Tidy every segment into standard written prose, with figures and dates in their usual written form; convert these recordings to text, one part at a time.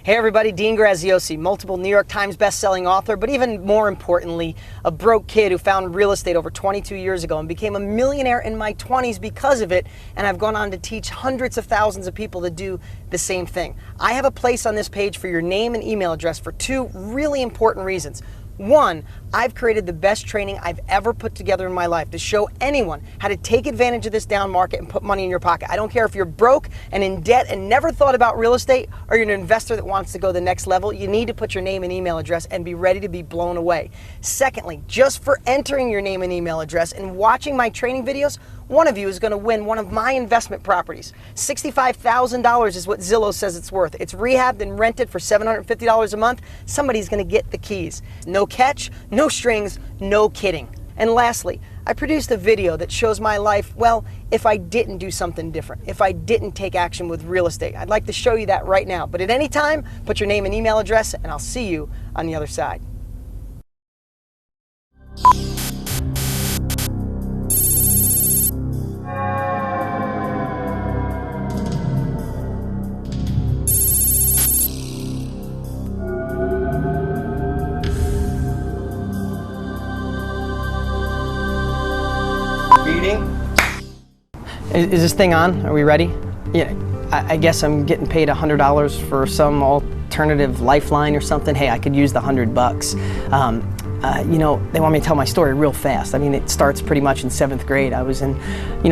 Hey everybody, Dean Graziosi, multiple New York Times best-selling author, but even more importantly, a broke kid who found real estate over 22 years ago and became a millionaire in my 20s because of it, and I've gone on to teach hundreds of thousands of people to do the same thing. I have a place on this page for your name and email address for two really important reasons. One, I've created the best training I've ever put together in my life to show anyone how to take advantage of this down market and put money in your pocket. I don't care if you're broke and in debt and never thought about real estate, or you're an investor that wants to go the next level. You need to put your name and email address and be ready to be blown away. Secondly, just for entering your name and email address and watching my training videos, one of you is going to win one of my investment properties. $65,000 is what Zillow says it's worth. It's rehabbed and rented for $750 a month. Somebody's going to get the keys. No catch, no strings, no kidding. And lastly, I produced a video that shows my life, well, if I didn't do something different, if I didn't take action with real estate. I'd like to show you that right now. But at any time, put your name and email address, and I'll see you on the other side. Is this thing on? Are we ready? Yeah, I guess I'm getting paid $100 for some alternative lifeline or something. Hey, I could use the $100. You know, they want me to tell my story real fast. I mean, it starts pretty much in 7th grade. I was in,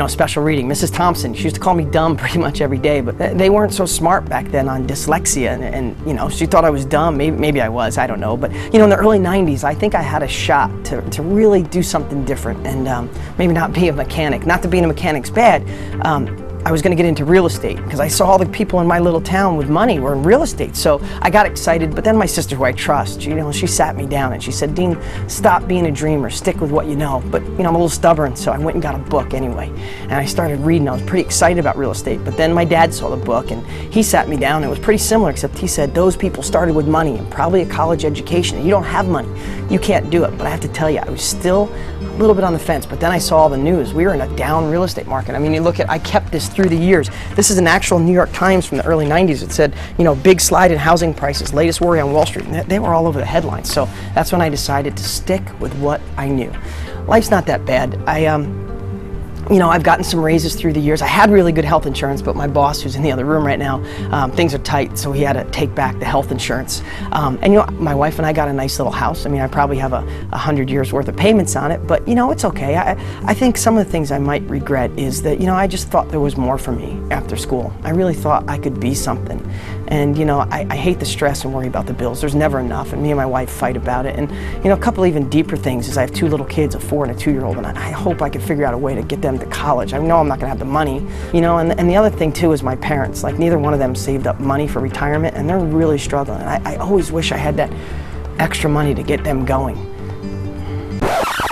special reading. Mrs. Thompson, she used to call me dumb pretty much every day, but they weren't so smart back then on dyslexia, and she thought I was dumb. Maybe I was, I don't know. But, in the early 90s, I think I had a shot to really do something different and maybe not be a mechanic. Not that being a mechanic's bad. I was going to get into real estate because I saw all the people in my little town with money were in real estate. So I got excited, but then my sister, who I trust, she sat me down and she said, Dean, stop being a dreamer, stick with what you know. But I'm a little stubborn, so I went and got a book anyway. And I started reading. I was pretty excited about real estate, but then my dad saw the book and he sat me down. It was pretty similar, except he said, those people started with money and probably a college education, and you don't have money. You can't do it. But I have to tell you, I was still a little bit on the fence, but then I saw all the news. We were in a down real estate market. I mean, you look at, I kept this through the years. This is an actual New York Times from the early 90s. It said, big slide in housing prices, latest worry on Wall Street. And they were all over the headlines. So that's when I decided to stick with what I knew. Life's not that bad. I've gotten some raises through the years. I had really good health insurance, but my boss, who's in the other room right now, things are tight, so he had to take back the health insurance. My wife and I got a nice little house. I mean, I probably have 100 years worth of payments on it, but it's okay. I think some of the things I might regret is that, I just thought there was more for me after school. I really thought I could be something. And, I hate the stress and worry about the bills. There's never enough, and me and my wife fight about it. And, a couple even deeper things is I have 2 little kids, a 4 and a 2-year-old, and I hope I could figure out a way to get them to college. I know I'm not gonna have the money, and the other thing too is my parents. Like, neither one of them saved up money for retirement, and they're really struggling. And I always wish I had that extra money to get them going.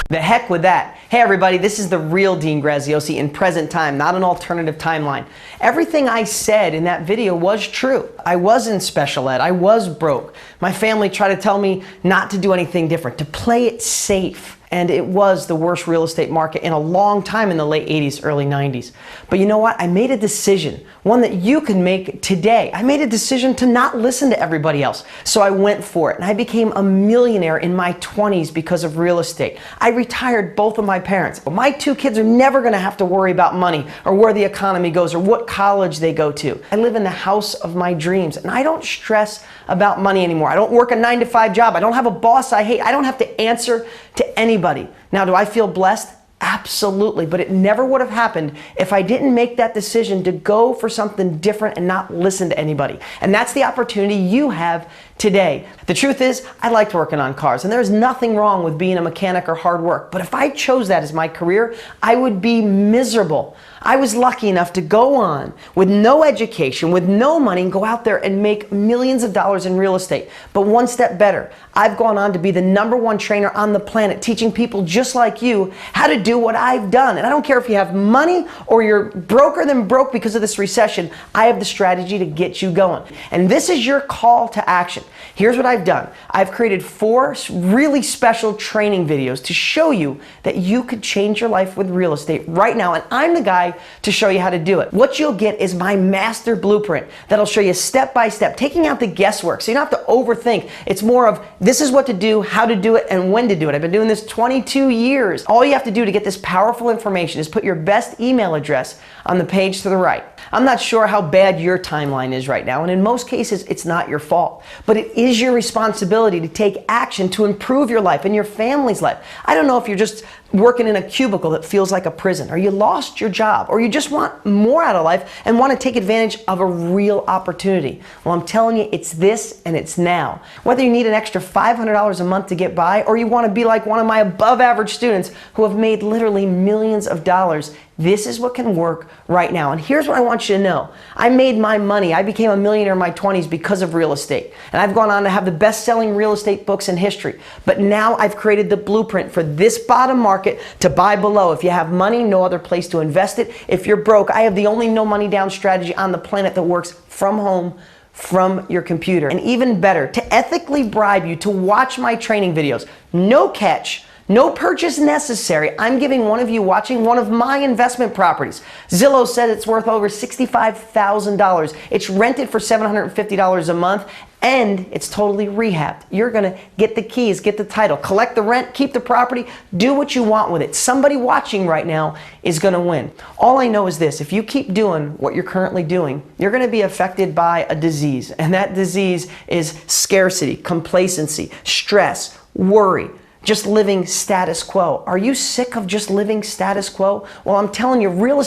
The heck with that. Hey everybody, this is the real Dean Graziosi in present time, not an alternative timeline. Everything I said in that video was true. I was in special ed, I was broke. My family tried to tell me not to do anything different, to play it safe. And it was the worst real estate market in a long time in the late 80s, early 90s. But you know what? I made a decision, one that you can make today. I made a decision to not listen to everybody else. So I went for it, and I became a millionaire in my 20s because of real estate. I retired both of my parents. My 2 kids are never gonna have to worry about money or where the economy goes or what college they go to. I live in the house of my dreams, and I don't stress about money anymore. I don't work a 9-to-5 job. I don't have a boss I hate. I don't have to answer to anybody. Now, do I feel blessed? Absolutely, but it never would have happened if I didn't make that decision to go for something different and not listen to anybody. And that's the opportunity you have today. The truth is, I liked working on cars, and there's nothing wrong with being a mechanic or hard work, but if I chose that as my career, I would be miserable. I was lucky enough to go on with no education, with no money, and go out there and make millions of dollars in real estate. But one step better, I've gone on to be the #1 trainer on the planet, teaching people just like you how to do what I've done. And I don't care if you have money or you're broker than broke because of this recession, I have the strategy to get you going. And this is your call to action. Here's what I've done. I've created 4 really special training videos to show you that you could change your life with real estate right now. And I'm the guy guy to show you how to do it. What you'll get is my master blueprint that'll show you step by step, taking out the guesswork so you don't have to overthink. It's more of this is what to do, how to do it, and when to do it. I've been doing this 22 years. All you have to do to get this powerful information is put your best email address on the page to the right. I'm not sure how bad your timeline is right now, and in most cases, it's not your fault. But it is your responsibility to take action to improve your life and your family's life. I don't know if you're just working in a cubicle that feels like a prison, or you lost your job, or you just want more out of life and want to take advantage of a real opportunity. Well, I'm telling you, it's this and it's now. Whether you need an extra $500 a month to get by, or you want to be like one of my above average students who have made literally millions of dollars, this is what can work right now. And here's what I want you to know. I made my money. I became a millionaire in my 20s because of real estate. And I've gone on to have the best-selling real estate books in history. But now I've created the blueprint for this bottom market to buy below. If you have money, no other place to invest it. If you're broke, I have the only no money down strategy on the planet that works from home, from your computer. And even better, to ethically bribe you to watch my training videos. No catch. No purchase necessary. I'm giving one of you watching one of my investment properties. Zillow said it's worth over $65,000. It's rented for $750 a month, and it's totally rehabbed. You're gonna get the keys, get the title, collect the rent, keep the property, do what you want with it. Somebody watching right now is gonna win. All I know is this: if you keep doing what you're currently doing, you're gonna be affected by a disease, and that disease is scarcity, complacency, stress, worry. Just living status quo. Are you sick of just living status quo? Well, I'm telling you, real estate